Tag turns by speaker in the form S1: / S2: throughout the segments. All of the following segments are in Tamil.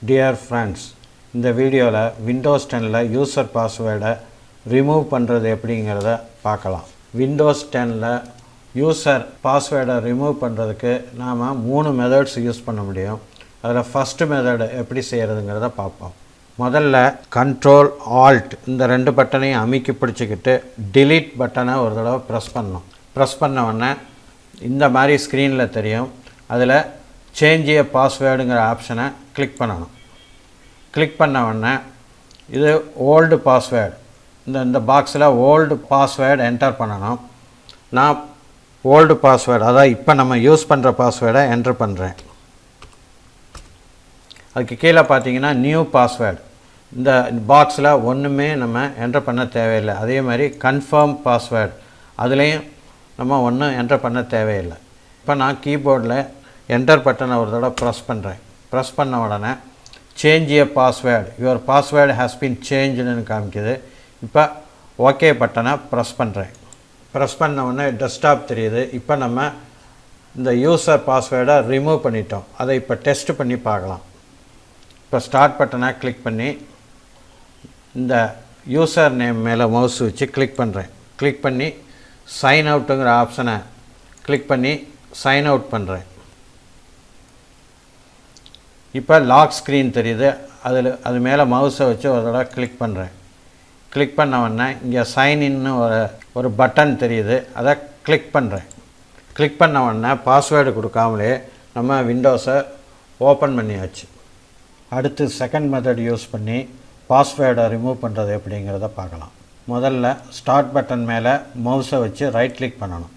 S1: Dear friends, இந்த வீடியோவில் விண்டோஸ் 10ல் யூசர் பாஸ்வேர்டை ரிமூவ் பண்ணுறது எப்படிங்கிறத பார்க்கலாம். விண்டோஸ் 10ல் யூசர் பாஸ்வேர்டை ரிமூவ் பண்ணுறதுக்கு நாம் 3 மெத்தட்ஸ் யூஸ் பண்ண முடியும். அதில் ஃபஸ்ட்டு மெத்தட் எப்படி செய்கிறதுங்கிறத பார்ப்போம். முதல்ல கண்ட்ரோல் ஆல்ட் இந்த 2 பட்டனையும் அமுக்கி பிடிச்சிக்கிட்டு டிலீட் பட்டனை ஒரு தடவை ப்ரெஸ் பண்ணணும். ப்ரெஸ் பண்ண உடனே இந்த மாதிரி ஸ்க்ரீனில் தெரியும். அதில் சேஞ்ச் ஏ பாஸ்வேர்டுங்கிற ஆப்ஷனை கிளிக் பண்ணணும். கிளிக் பண்ண உடனே இது ஓல்டு பாஸ்வேர்டு, இந்த பாக்ஸில் ஓல்டு பாஸ்வேர்டு என்டர் பண்ணணும். நான் ஓல்டு பாஸ்வேர்டு, அதாவது இப்போ நம்ம யூஸ் பண்ணுற பாஸ்வேர்டை என்டர் பண்ணுறேன். அதுக்கு கீழே பார்த்தீங்கன்னா நியூ பாஸ்வேர்டு, இந்த பாக்ஸில் ஒன்றுமே நம்ம என்டர் பண்ண தேவையில்லை. அதே மாதிரி கன்ஃபார்ம் பாஸ்வேர்டு, அதுலேயும் நம்ம ஒன்றும் என்டர் பண்ண தேவையில்லை. இப்போ நான் கீபோர்டில் என்டர் பட்டனை ஒரு தடவை ப்ரெஸ் பண்ணுறேன். ப்ரெஸ் பண்ண உடனே change a password, your password has been சேஞ்சுன்னு காமிக்குது. இப்போ ஓகே பட்டனை ப்ரெஸ் பண்ணுறேன். ப்ரெஸ் பண்ண உடனே டெஸ்க்டாப் தெரியுது. இப்போ நம்ம இந்த யூசர் பாஸ்வேர்டை ரிமூவ் பண்ணிட்டோம். அதை இப்போ டெஸ்ட் பண்ணி பார்க்கலாம். இப்போ ஸ்டார்ட் பட்டனை கிளிக் பண்ணி இந்த யூசர் நேம் மேலே மவுஸ் வச்சு கிளிக் பண்ணுறேன். கிளிக் பண்ணி சைன் அவுட்டுங்கிற ஆப்ஷனை கிளிக் பண்ணி சைன் அவுட் பண்ணுறேன். இப்போ லாக் ஸ்க்ரீன் தெரியுது. அது மேலே மவுஸை வச்சு ஒரு தடவை கிளிக் பண்ணுறேன். கிளிக் பண்ண உடனே இங்கே சைன்இன்னு ஒரு பட்டன் தெரியுது. அதை கிளிக் பண்ணுறேன். கிளிக் பண்ண உடனே பாஸ்வேர்டு கொடுக்காமலே நம்ம விண்டோஸை ஓப்பன் பண்ணியாச்சு. அடுத்து செகண்ட் மெத்தட் யூஸ் பண்ணி பாஸ்வேர்டை ரிமூவ் பண்ணுறது எப்படிங்கிறத பார்க்கலாம். முதல்ல ஸ்டார்ட் பட்டன் மேலே மவுஸை வச்சு ரைட் கிளிக் பண்ணணும்.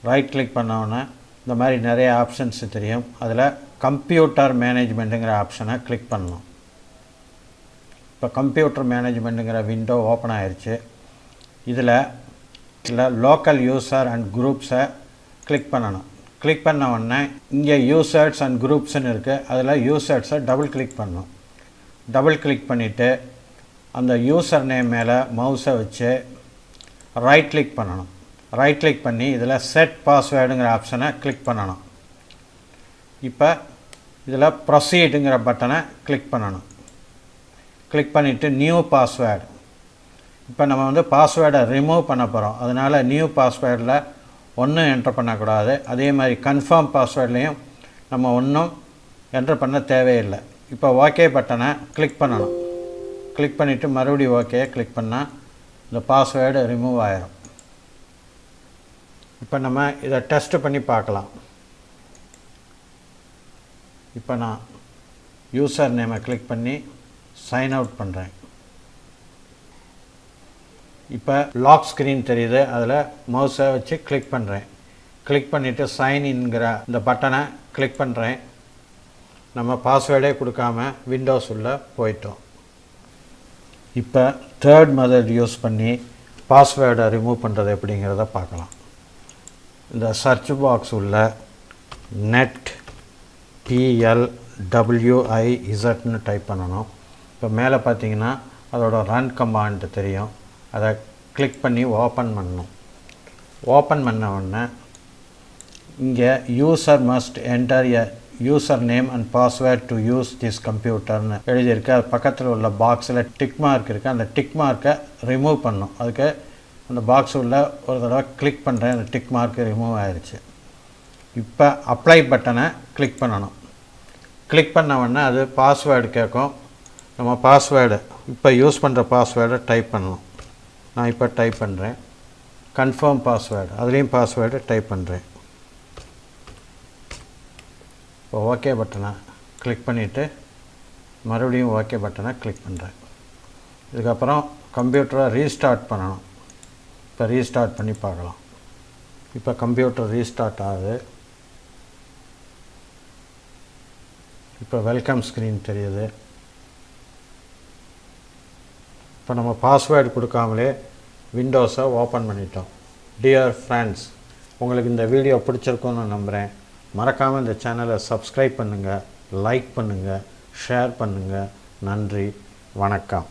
S1: ரைட் கிளிக் பண்ண உடனே இந்த மாதிரி நிறைய ஆப்ஷன்ஸ் தெரியும். அதில் கம்ப்யூட்டர் மேனேஜ்மெண்ட்டுங்கிற ஆப்ஷனை கிளிக் பண்ணணும். இப்போ கம்ப்யூட்டர் மேனேஜ்மெண்ட்டுங்கிற விண்டோ ஓப்பன் ஆயிடுச்சு. இதில் லோக்கல் யூசர் அண்ட் குரூப்ஸை கிளிக் பண்ணணும். கிளிக் பண்ண உடனே இங்கே யூசர்ஸ் அண்ட் குரூப்ஸ்ன்னு இருக்குது. அதில் யூசர்ஸை டபுள் கிளிக் பண்ணணும். டபுள் கிளிக் பண்ணிவிட்டு அந்த யூசர் நேம் மேலே மவுஸை வச்சு ரைட் கிளிக் பண்ணணும். ரைட் கிளிக் பண்ணி இதில் செட் பாஸ்வேர்டுங்கிற ஆப்ஷனை கிளிக் பண்ணணும். இப்போ இதில் ப்ரொசீடுங்கிற பட்டனை கிளிக் பண்ணணும். கிளிக் பண்ணிவிட்டு நியூ பாஸ்வேர்டு, இப்போ நம்ம பாஸ்வேர்டை ரிமூவ் பண்ண போகிறோம். அதனால் நியூ பாஸ்வேர்டில் ஒன்றும் என்டர் பண்ணக்கூடாது. அதே மாதிரி கன்ஃபார்ம் பாஸ்வேர்ட்லேயும் நம்ம ஒன்றும் என்டர் பண்ண தேவையில்லை. இப்போ ஓகே பட்டனை கிளிக் பண்ணணும். கிளிக் பண்ணிவிட்டு மறுபடியும் ஓகே கிளிக் பண்ணால் இந்த பாஸ்வேர்டு ரிமூவ் ஆகிரும். இப்போ நம்ம இதை டெஸ்ட் பண்ணி பார்க்கலாம். இப்போ நான் யூசர் நேமை கிளிக் பண்ணி சைன் அவுட் பண்ணுறேன். இப்போ லாக் ஸ்க்ரீன் தெரியுது. அதில் மவுஸை வச்சு கிளிக் பண்ணுறேன். கிளிக் பண்ணிவிட்டு சைன்இன்கிற இந்த பட்டனை கிளிக் பண்ணுறேன். நம்ம பாஸ்வேர்டே கொடுக்காம விண்டோஸ் உள்ள போயிட்டோம். இப்போ தேர்ட் மெத்தட் யூஸ் பண்ணி பாஸ்வேர்டை ரிமூவ் பண்ணுறது எப்படிங்கிறத பார்க்கலாம். இந்த சர்ச் பாக்ஸ் உள்ள நெட் PLWIZன்னு டைப் பண்ணணும். இப்போ மேலே பார்த்தீங்கன்னா அதோட ரன் கமாண்ட் தெரியும். அதை கிளிக் பண்ணி ஓப்பன் பண்ணணும். ஓப்பன் பண்ண உடனே இங்கே user must enter a user name and password to use this கம்ப்யூட்டர்னு எழுதியிருக்கு. அது பக்கத்தில் உள்ள பாக்ஸில் டிக் மார்க் இருக்குது. அந்த டிக் மார்க்கை ரிமூவ் பண்ணணும். அதுக்கு அந்த பாக்ஸ் உள்ள ஒரு தடவை கிளிக் பண்ணுறேன். அந்த டிக் மார்க்கு ரிமூவ் ஆயிடுச்சு. இப்போ அப்ளை பட்டனை கிளிக் பண்ணணும். கிளிக் பண்ண உடனே அது பாஸ்வேர்டு கேட்கும். நம்ம பாஸ்வேர்டு இப்போ யூஸ் பண்ணுற பாஸ்வேர்டை டைப் பண்ணணும். நான் இப்போ டைப் பண்ணுறேன். கன்ஃபார்ம் பாஸ்வேர்டு, அதுலேயும் பாஸ்வேர்டு டைப் பண்ணுறேன். இப்போ ஓகே பட்டனை கிளிக் பண்ணிவிட்டு மறுபடியும் ஓகே பட்டனை கிளிக் பண்ணுறேன். இதுக்கப்புறம் கம்ப்யூட்டரை ரீஸ்டார்ட் பண்ணணும். இப்போ ரீஸ்டார்ட் பண்ணி பார்க்கலாம். இப்போ கம்ப்யூட்டர் ரீஸ்டார்ட் ஆகுது. இப்போ வெல்கம் ஸ்க்ரீன் தெரியுது. இப்போ நம்ம பாஸ்வேர்டு கொடுக்காமலே விண்டோஸை ஓப்பன் பண்ணிட்டோம். டியர் ஃப்ரெண்ட்ஸ், உங்களுக்கு இந்த வீடியோ பிடிச்சிருக்குன்னு நம்புகிறேன். மறக்காமல் இந்த சேனலை சப்ஸ்கிரைப் பண்ணுங்கள், லைக் பண்ணுங்கள், ஷேர் பண்ணுங்கள். நன்றி, வணக்கம்.